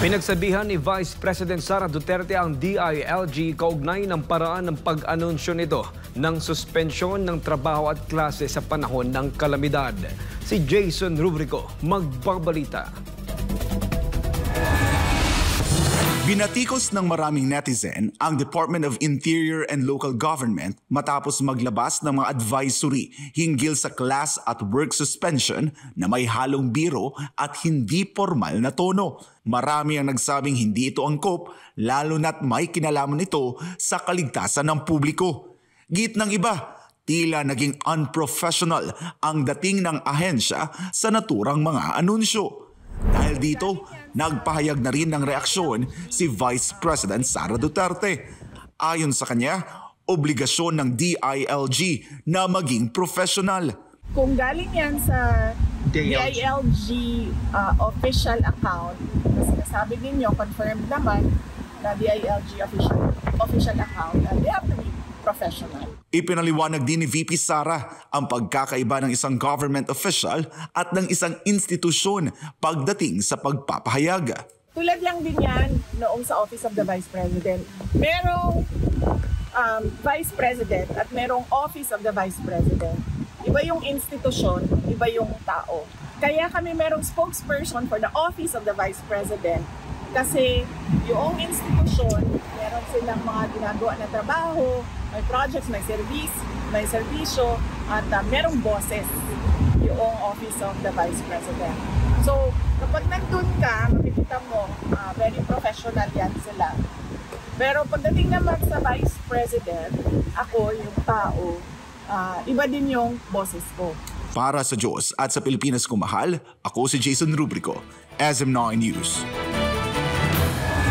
Pinagsabihan ni Vice President Sara Duterte ang DILG kaugnay ng paraan ng pag-anunsyo nito ng suspensyon ng trabaho at klase sa panahon ng kalamidad. Si Jason Rubrico magbabalita. Binatikos ng maraming netizen ang Department of Interior and Local Government matapos maglabas ng mga advisory hinggil sa class at work suspension na may halong biro at hindi formal na tono. Marami ang nagsabing hindi ito angkop, lalo na't may kinalaman ito sa kaligtasan ng publiko. Git ng iba, tila naging unprofessional ang dating ng ahensya sa naturang mga anunsyo. Dahil dito, nagpahayag na rin ng reaksyon si Vice President Sara Duterte. Ayon sa kanya, obligasyon ng DILG na maging professional. Kung galing yan sa DILG official account, na sinasabi ninyo, confirmed naman na DILG official account, they have to be professional. Ipinaliwanag din ni VP Sara ang pagkakaiba ng isang government official at ng isang institusyon pagdating sa pagpapahayag. Tulad lang din yan noong sa Office of the Vice President. Merong Vice President at merong Office of the Vice President. Iba yung institusyon, iba yung tao. Kaya kami merong spokesperson for the Office of the Vice President kasi yung institusyon, meron silang mga ginagawa na trabaho, may projects, may service, may serbisyo, at merong bosses yung Office of the Vice President. So, kapag nandun ka, makikita mo, very professional yan sila. Pero pagdating naman sa Vice President, ako, yung tao, iba din yung bosses ko. Para sa Diyos at sa Pilipinas ko mahal, ako si Jason Rubrico, SM9 News.